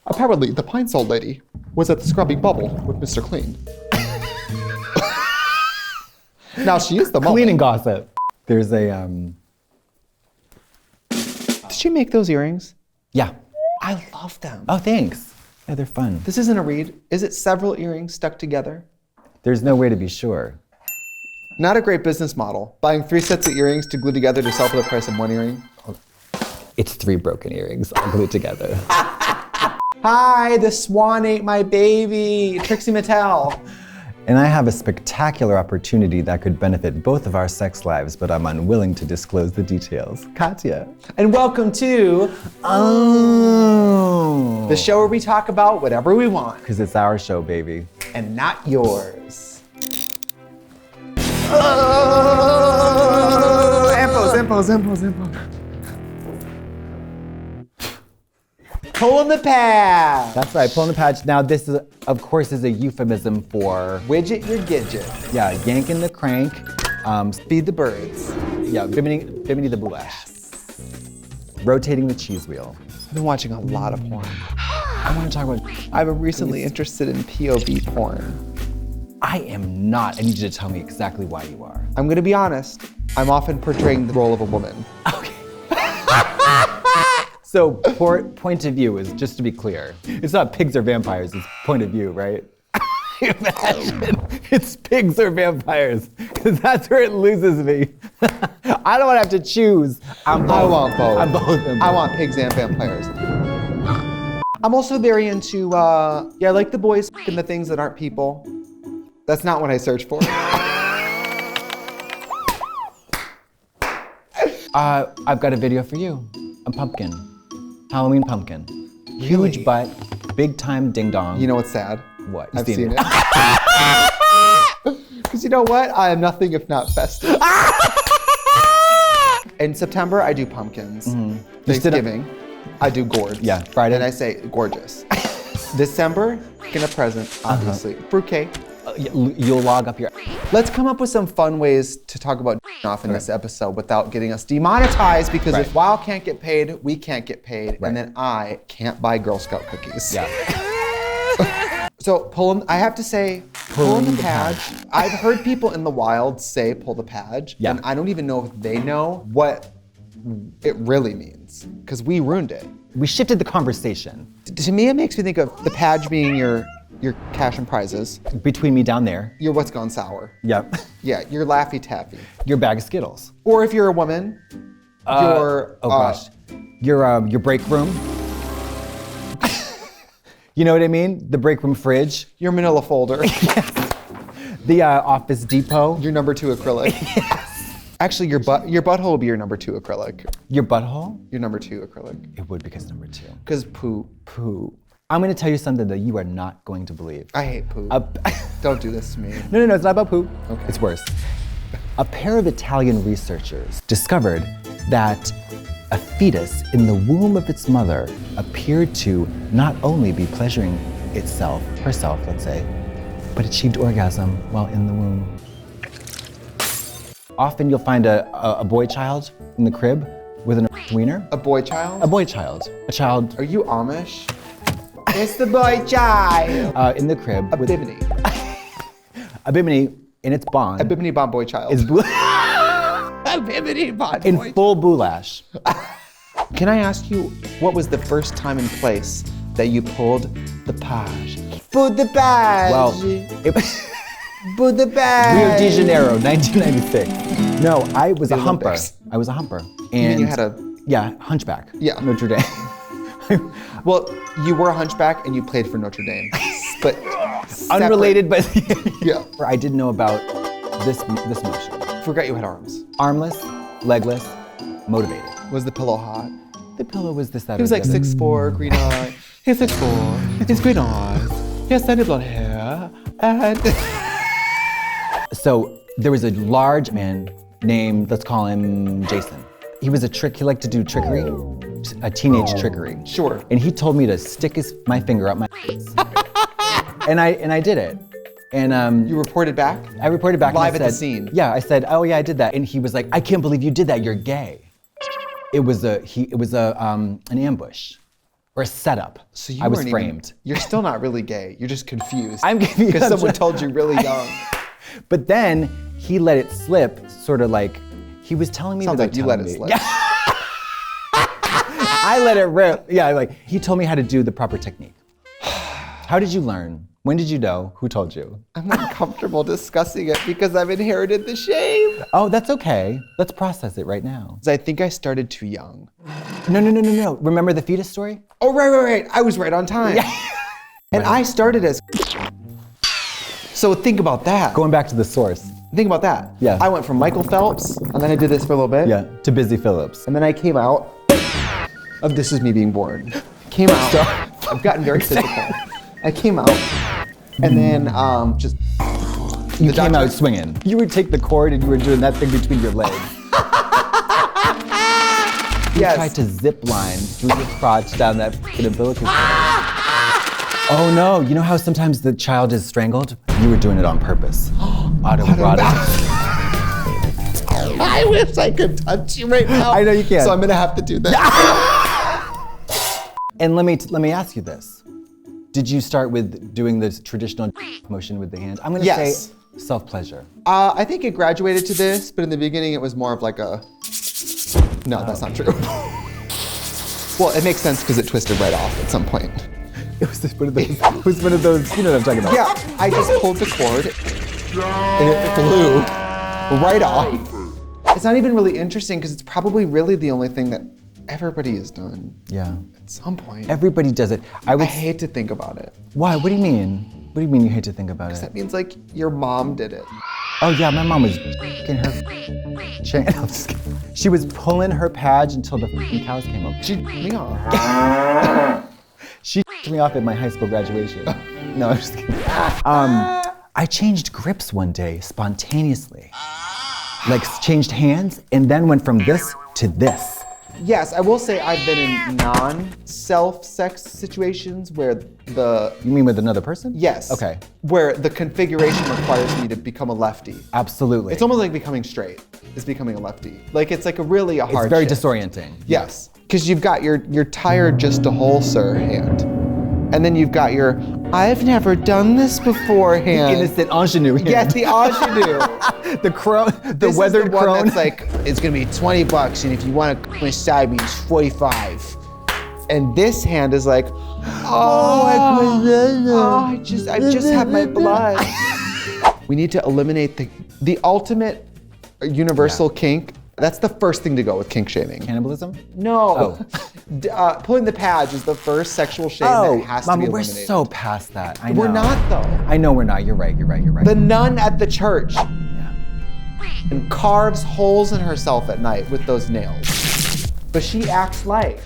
Apparently, the Pine Sol lady was at the scrubbing bubble with Mr. Clean. Now she is the mom. Cleaning gossip. There's a, Did she make those earrings? yeah. I love them. Oh, thanks. Yeah, they're fun. This isn't a read. Is it several earrings stuck together? There's no way to be sure. Not a great business model. Buying 3 sets of earrings to glue together to sell for the price of 1 earring. It's 3 broken earrings all glued together. Hi, the swan ate my baby. Trixie Mattel. And I have a spectacular opportunity that could benefit both of our sex lives, but I'm unwilling to disclose the details. Katya. And welcome to Oh. the show where we talk about whatever we want. Because it's our show, baby. And not yours. Impos. Pulling the pad. That's right, pulling the Padge. Now this is, of course, is a euphemism for, Widget your gidget. yeah, yanking the crank, Feed the birds. yeah, bimini the boulash. Rotating the cheese wheel. I've been watching a lot of porn. I want to talk about, I'm recently interested in POV porn. I am not. I need you to tell me exactly why you are. I'm gonna be honest. I'm often portraying the role of a woman. Okay. So point of view is, just to be clear, it's not pigs or vampires, it's point of view, right? Imagine it's pigs or vampires, because that's where it loses me. I don't want to have to choose. I want both. I'm both. I want pigs and vampires. I'm also very into, I like the boys and the things that aren't people. That's not what I search for. I've got a video for you. A pumpkin. Halloween pumpkin. Huge butt, big time ding dong. You know what's sad? What? I've seen it. Because you know what? I am nothing if not festive. In September, I do pumpkins. Thanksgiving, I do gourds. Yeah, Friday. And I say gorgeous. December, get a present, obviously. Fruitcake. You'll log up your. Let's come up with some fun ways to talk about off in this episode without getting us demonetized, because if Wild can't get paid, we can't get paid, and then I can't buy Girl Scout cookies. Yeah. So I have to say, pulling the Padge. I've heard people in the wild say pull the Padge, and I don't even know if they know what it really means, because we ruined it. We shifted the conversation. To me, it makes me think of the Padge being your cash and prizes. Between me down there. Your what's gone sour. Yep. Yeah, your Laffy Taffy. Your bag of Skittles. Or if you're a woman, your your break room. You know what I mean? The break room fridge. Your manila folder. The Office Depot. Your number 2 acrylic. Yes. Actually, your butthole will be your number 2 acrylic. Your butthole? Your number 2 acrylic. It would, because number 2. Because poo. Poo. I'm gonna tell you something that you are not going to believe. I hate poo. Don't do this to me. No, it's not about poo. Okay. It's worse. A pair of Italian researchers discovered that a fetus in the womb of its mother appeared to not only be pleasuring herself, let's say, but achieved orgasm while in the womb. Often you'll find a boy child in the crib with an wiener. A boy child? A boy child. A child. Are you Amish? It's the boy child. In the crib. A bimini. A bimini in its bond. A bimini bond boy child. Is a bimini bond in boy full boulash. Can I ask you, what was the first time and place that you pulled the Padge? Pulled the Padge. Well, pulled the Padge. Rio de Janeiro, 1996. No, I was a humper. Olympics. I was a humper. And you mean you had a... Yeah, hunchback. Yeah. Notre Dame. Well, you were a hunchback and you played for Notre Dame, but unrelated, but yeah. I didn't know about this motion. Forgot you had arms. Armless, legless, motivated. Was the pillow hot? The pillow was this, that, He was like 6'4", green eye. He's 6'4", he's green eyes, he has sandy blonde hair, and... So there was a large man named, let's call him Jason. He was he liked to do trickery, a teenage trickery. Sure. And he told me to stick my finger up my and I did it. And you reported back? I reported back. Live and at I the said, scene. Yeah, I said, oh yeah, I did that. And he was like, I can't believe you did that, you're gay. It was an ambush. or a setup. So you I was weren't framed. You're still not really gay. You're just confused. I'm confused. Because someone told you really young. But then he let it slip, sort of like, he was telling me Sounds without like you telling let it me. slip. Yeah. I let it rip. Yeah, like, he told me how to do the proper technique. How did you learn? When did you know? Who told you? I'm not comfortable discussing it because I've inherited the shame. Oh, that's okay. Let's process it right now. I think I started too young. No. Remember the fetus story? Oh, right. I was right on time. Yeah. And I started as. So think about that. Going back to the source. Think about that. Yeah. I went from Michael Phelps, and then I did this for a little bit. Yeah, to Busy Phillips. And then I came out of This Is Me Being Born. Came out. I've gotten very physical. I came out, and then just. You came out swinging. You would take the cord and you were doing that thing between your legs. You tried to zip line through your crotch down that fucking umbilical cord. Oh no, you know how sometimes the child is strangled? You were doing it on purpose. Autoerotic. I wish I could touch you right now. I know you can't. So I'm gonna have to do that. And let me ask you this. Did you start with doing this traditional motion with the hand? I'm gonna say self-pleasure. I think it graduated to this, but in the beginning it was more of like a, no, that's not true. Well, it makes sense because it twisted right off at some point. It was one of those, you know what I'm talking about. Yeah, I just pulled the cord and it flew right off. It's not even really interesting because it's probably really the only thing that everybody has done. Yeah. At some point. Everybody does it. I hate to think about it. Why? What do you mean? What do you mean you hate to think about it? That means like your mom did it. Oh yeah, my mom was f***ing her chain. I'm just kidding. She was pulling her Padge until the f***ing cows came up. She me off. She me off at my high school graduation. No, I'm just kidding. I changed grips one day spontaneously. Like changed hands and then went from this to this. Yes, I will say I've been in non-self-sex situations where the... You mean with another person? Yes. Okay. Where the configuration requires me to become a lefty. Absolutely. It's almost like becoming straight is becoming a lefty. Like it's like a really a hard It's very shift. disorienting. Yes, because you've got your tired just a hole, sir hand. And then you've got your, I've never done this before hand. Innocent ingenue hand. Yes, the ingenue. The crone, the This weathered is the one crone. that's like, it's gonna be $20 and if you wanna come inside me, it's 45. And this hand is like, I just have my blood. We need to eliminate the ultimate universal kink. That's the first thing to go with kink shaming. Cannibalism? No. Pulling the Padge is the first sexual shame that has to be eliminated. We're so past that. I know. We're not though. I know we're not. You're right. The nun at the church Yeah. and carves holes in herself at night with those nails. But she acts like.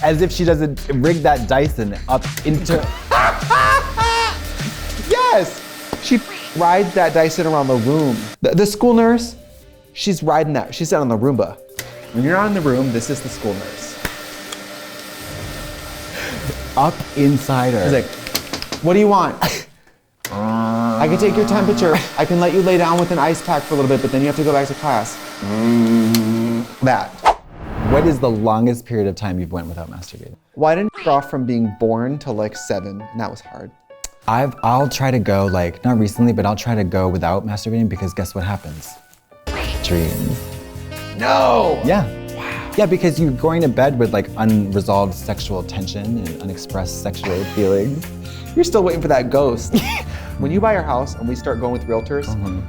As if she doesn't rig that Dyson up into... Yes! She rides that Dyson around the room. The school nurse, she's riding that. She's out on the Roomba. When you're not in the room, this is the school nurse. Up inside her. She's like, what do you want? I can take your temperature. I can let you lay down with an ice pack for a little bit, but then you have to go back to class. That. What is the longest period of time you've went without masturbating? Well, I didn't off from being born to like 7, and that was hard. I'll try to go, like, not recently, but I'll try to go without masturbating because guess what happens? Dreams. No! Yeah. Wow. Yeah, because you're going to bed with like unresolved sexual tension and unexpressed sexual feelings. You're still waiting for that ghost. When you buy your house and we start going with realtors,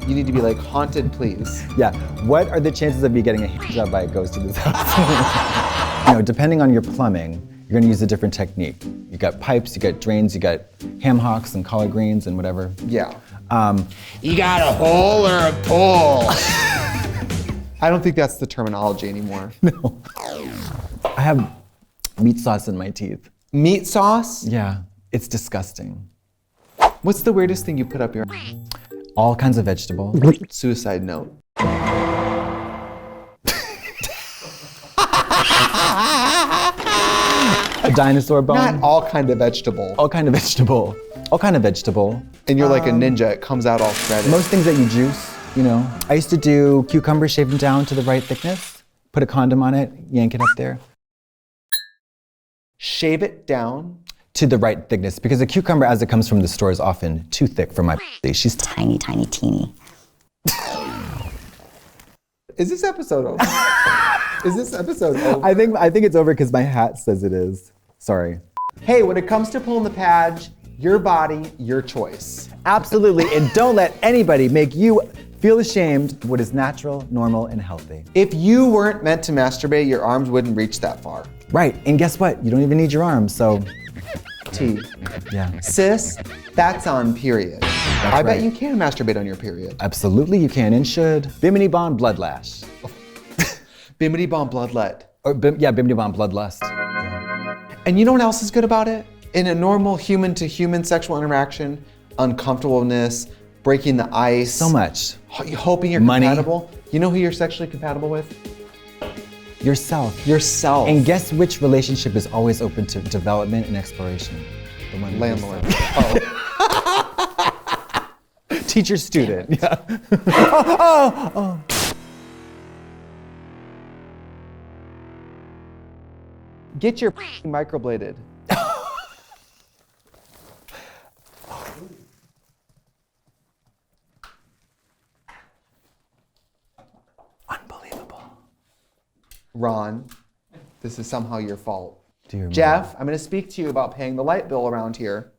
you need to be like, haunted, please. Yeah, what are the chances of you getting a hand job by a ghost in this house? You know, depending on your plumbing, you're gonna use a different technique. You got pipes, you got drains, you got ham hocks and collard greens and whatever. Yeah. You got a hole or a pole? I don't think that's the terminology anymore. No. I have meat sauce in my teeth. Meat sauce? Yeah, it's disgusting. What's the weirdest thing you put up your All kinds of vegetable. suicide note? A dinosaur bone. Not all kind of vegetable. All kind of vegetable. All kind of vegetable. And you're like a ninja, it comes out all shredded. Most things that you juice, you know. I used to do cucumber, shave them down to the right thickness, put a condom on it, yank it up there. shave it down. To the right thickness, because a cucumber as it comes from the store is often too thick for my She's Tiny, tiny, teeny. Is this episode over? Is this episode over? I think it's over because my hat says it is. Sorry. Hey, when it comes to pulling the Padge, your body, your choice. Absolutely, and don't let anybody make you feel ashamed of what is natural, normal, and healthy. If you weren't meant to masturbate, your arms wouldn't reach that far. Right, and guess what? You don't even need your arms, so. T. Yeah. Sis, that's on period. I bet right. you can masturbate on your period. Absolutely, you can and should. Bimini Bond Bloodlash. Bimini Bomb Bloodlet. Bimini Bond Bloodlust. And you know what else is good about it? In a normal human-to-human sexual interaction, uncomfortableness, breaking the ice. So much. Hoping you're Money. compatible. You know who you're sexually compatible with? Yourself. Yourself. And guess which relationship is always open to development and exploration? The one with Landlord. yourself. Oh. Teacher student. Yeah. Get your microbladed. Unbelievable. Ron, this is somehow your fault. Dear Jeff, I'm gonna speak to you about paying the light bill around here.